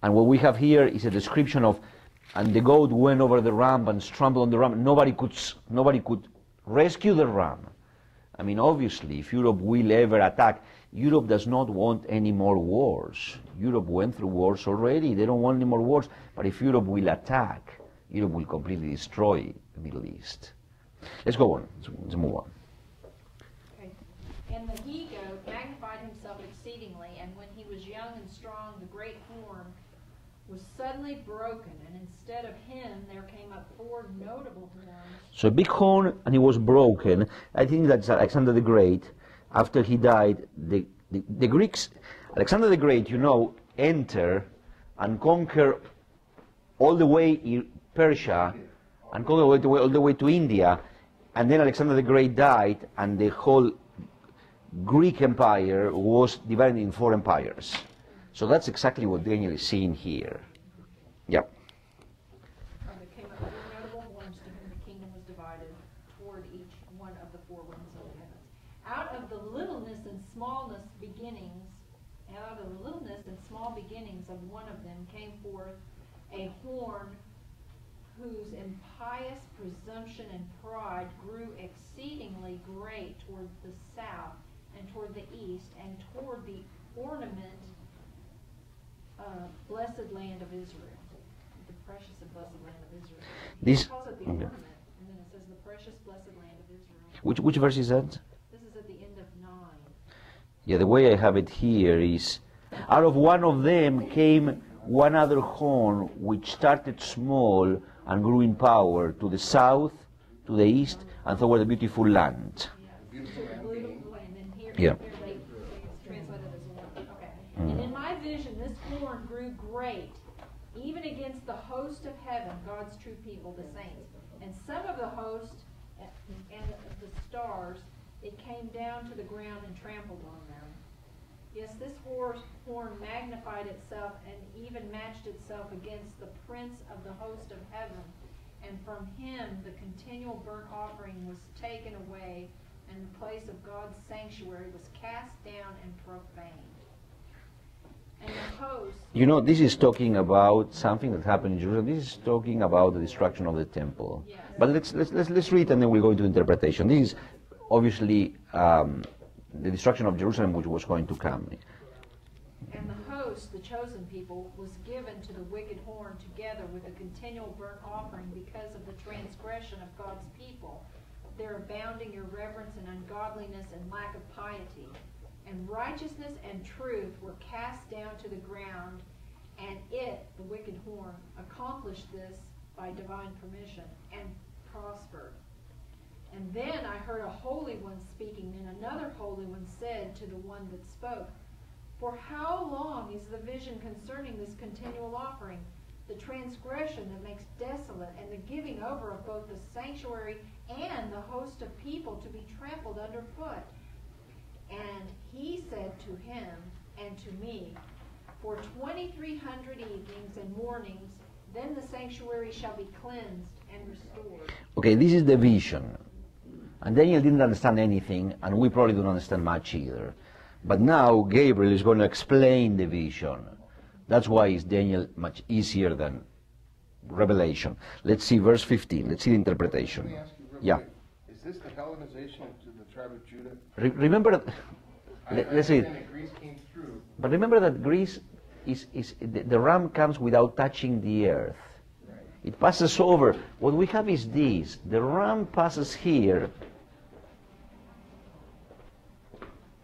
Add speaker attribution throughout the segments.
Speaker 1: And what we have here is a description of, and the goat went over the ram and trampled on the ram. Nobody could rescue the ram. I mean, obviously, if Europe will ever attack, Europe does not want any more wars. Europe went through wars already. They don't want any more wars. But if Europe will attack, Europe will completely destroy the Middle East. Let's go on. Let's move on.
Speaker 2: Okay. And the he-goat magnified himself exceedingly, and when he was young and strong, the great horn was suddenly broken, and instead of him there came up 4 notable horns.
Speaker 1: So a big horn, and he was broken. I think that's Alexander the Great. After he died, the Greeks, Alexander the Great, you know, enter and conquer all the way Persia and conquer all the way to India, and then Alexander the Great died, and the whole Greek Empire was divided in 4 empires. So that's exactly what Daniel is seeing here. Yep.
Speaker 2: There came up 4 notable horns, to whom the kingdom was divided toward each one of the 4 winds of the heavens. Out of the littleness and small beginnings of one of them came forth a horn whose impious presumption and pride grew exceedingly great toward the south and toward the east and toward the ornament blessed land of Israel, the precious and blessed land of Israel. He calls it the ornament, and then it says the precious blessed land of Israel.
Speaker 1: Which verse is that?
Speaker 2: This is at the end of 9.
Speaker 1: Yeah, the way I have it here is, out of one of them came one other horn which started small and grew in power to the south, to the east, and toward the beautiful land. Yeah.
Speaker 2: And in my vision, this horn grew great, even against the host of heaven, God's true people, the saints. And some of the host and the stars, it came down to the ground and trampled on them. Yes, this horn magnified itself and even matched itself against the prince of the host of heaven. And from him the continual burnt offering was taken away, and the place of God's sanctuary was cast down and profaned. And the host...
Speaker 1: You know, this is talking about something that happened in Jerusalem. This is talking about the destruction of the temple.
Speaker 2: Yes.
Speaker 1: But let's read, and then we'll go into interpretation. This is obviously the destruction of Jerusalem, which was going to come.
Speaker 2: And the host, the chosen people, was given to the wicked horn together with a continual burnt offering because of the transgression of God's people, their abounding irreverence and ungodliness and lack of piety. And righteousness and truth were cast down to the ground, and it, the wicked horn, accomplished this by divine permission and prospered. And then I heard a holy one speaking, and another holy one said to the one that spoke, "For how long is the vision concerning this continual offering, the transgression that makes desolate, and the giving over of both the sanctuary and the host of people to be trampled underfoot?" And he said to him and to me, "For 2,300 evenings and mornings, then the sanctuary shall be cleansed and restored."
Speaker 1: Okay, this is the vision. And Daniel didn't understand anything, and we probably don't understand much either. But now Gabriel is going to explain the vision. That's why it's Daniel much easier than Revelation. Let's see verse 15. Let's see the interpretation.
Speaker 3: Let me ask you real
Speaker 1: Yeah.
Speaker 3: quick. Is this the Hellenization to the tribe of Judah?
Speaker 1: Remember that. Let's see.
Speaker 3: That Greece came through.
Speaker 1: But remember that Greece is the ram comes without touching the earth.
Speaker 3: Right.
Speaker 1: It passes over. What we have is this. The ram passes here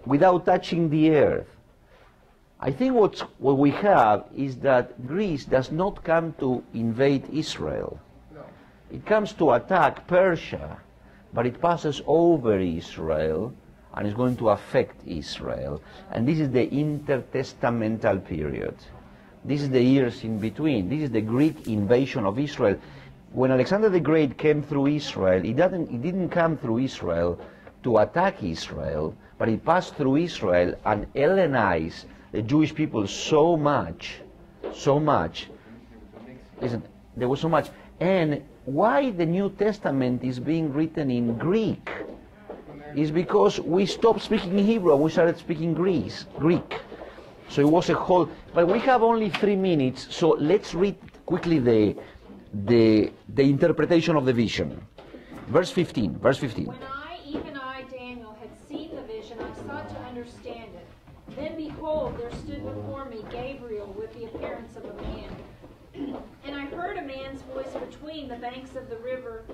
Speaker 1: without touching the earth. I think what we have is that Greece does not come to invade Israel.
Speaker 3: No.
Speaker 1: It comes to attack Persia, but it passes over Israel and is going to affect Israel. And this is the intertestamental period. This is the years in between. This is the Greek invasion of Israel. When Alexander the Great came through Israel, he didn't come through Israel to attack Israel, but he passed through Israel and Hellenized the Jewish people so much. Listen, there was so much. And why the New Testament is being written in Greek is because we stopped speaking Hebrew and we started speaking Greek. So it was a whole, but we have only 3 minutes, so let's read quickly the interpretation of the vision. Verse 15.
Speaker 2: When even I, Daniel, had seen the vision, I sought to understand it. Then behold, there stood before me Gabriel with the appearance of a man. And I heard a man's voice between the banks of the river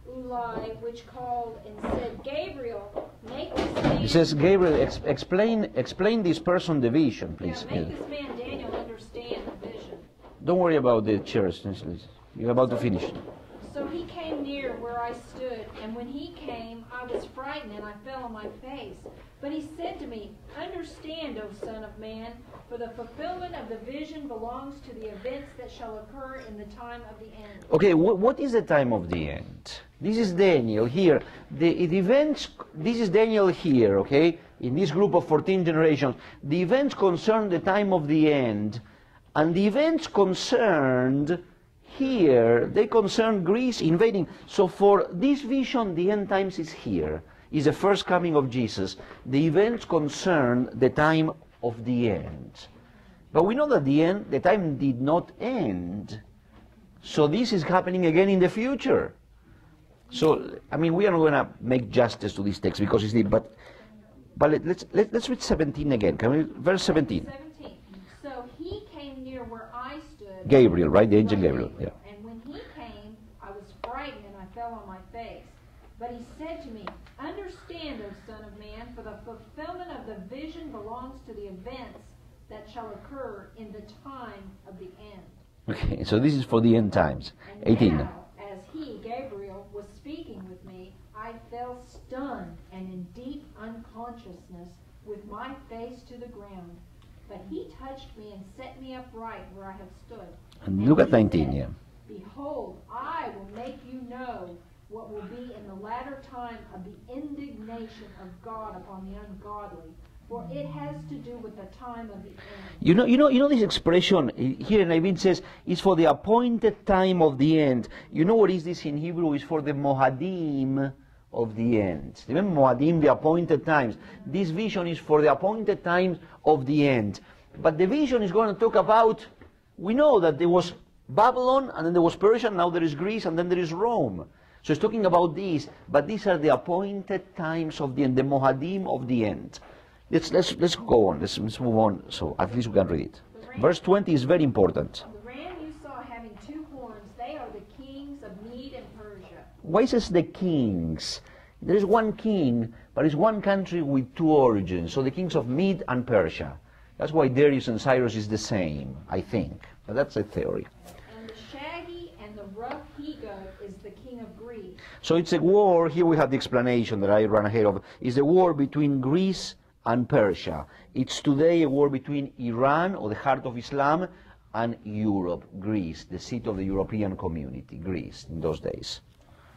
Speaker 2: Ulai, which called and said, Gabriel, make this man...
Speaker 1: It says, Gabriel, explain this person the vision, please.
Speaker 2: Yeah, make this man Daniel understand the vision.
Speaker 1: Don't worry about the chairs. You're about to finish.
Speaker 2: So he came near where I stood, and when he came, I was frightened, and I fell on my face. But he said to me, Understand, O Son of Man, for the fulfillment of the vision belongs to the events that shall occur in the time of the end.
Speaker 1: Okay, what is the time of the end? This is Daniel here. The events, this is Daniel here, okay? In this group of 14 generations. The events concern the time of the end, and the events concerned here, they concern Greece invading. So for this vision, the end times is here. Is the first coming of Jesus. The events concern the time of the end. But we know that the time did not end. So this is happening again in the future. So, I mean, we are not going to make justice to this text because it's deep, but let's read 17 again. Can we, verse 17.
Speaker 2: 17. So he came near where I stood.
Speaker 1: Gabriel, right? The angel Gabriel. Yeah.
Speaker 2: And when he came, I was frightened and I fell on my face. But he said to me, Understand, O Son of Man, for the fulfillment of the vision belongs to the events that shall occur in the time of the end.
Speaker 1: Okay, so this is for the end times.
Speaker 2: And
Speaker 1: 18.
Speaker 2: now, as he, Gabriel, was speaking with me, I fell stunned and in deep unconsciousness with my face to the ground. But he touched me and set me upright where I had stood.
Speaker 1: And look at
Speaker 2: he
Speaker 1: 19,
Speaker 2: said,
Speaker 1: yeah.
Speaker 2: Behold, I will make you know what will be in the latter time of the indignation of God upon the ungodly, for it has to do with the time of the end.
Speaker 1: You know this expression here in Ibn says it's for the appointed time of the end. You know what is this in Hebrew? It's for the Mohadim of the end. Remember Mohadim, the appointed times. This vision is for the appointed times of the end. But the vision is going to talk about, we know that there was Babylon, and then there was Persia, now there is Greece, and then there is Rome. So it's talking about these, but these are the appointed times of the end, the Mohadim of the end. Let's go on. Let's move on. So at least we can read it. Verse 20 is very important.
Speaker 2: The ram you saw having 2 horns, they are the kings of Mede and Persia.
Speaker 1: Why says the kings? There is one king, but it's one country with 2 origins. So the kings of Mede and Persia. That's why Darius and Cyrus is the same, I think. But that's a theory.
Speaker 2: And the shaggy and the rough he-goat is the king of Greece.
Speaker 1: So it's a war. Here we have the explanation that I ran ahead of. It's a war between Greece and Persia. It's today a war between Iran, or the heart of Islam, and Europe, Greece, the seat of the European community, Greece, in those days.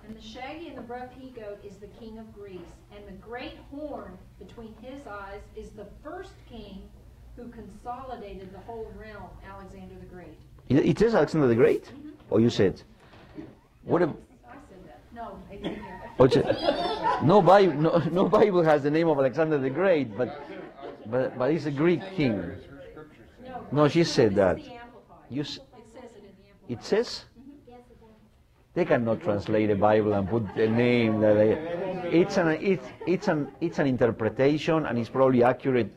Speaker 2: And the shaggy and the rough he-goat is the king of Greece. And the great horn between his eyes is the first king who consolidated the whole realm, Alexander the Great.
Speaker 1: It says Alexander the Great?
Speaker 2: Mm-hmm.
Speaker 1: Or you said? What?
Speaker 2: I said that. No, it's in here.
Speaker 1: Oh, no Bible has the name of Alexander the Great, but he's a Greek king. No, she said that.
Speaker 2: It's the Amplified.
Speaker 1: You
Speaker 2: It says it in the Amplified.
Speaker 1: it says?
Speaker 2: Yes, it does.
Speaker 1: They cannot translate a Bible and put the name. It's an interpretation, and it's probably accurate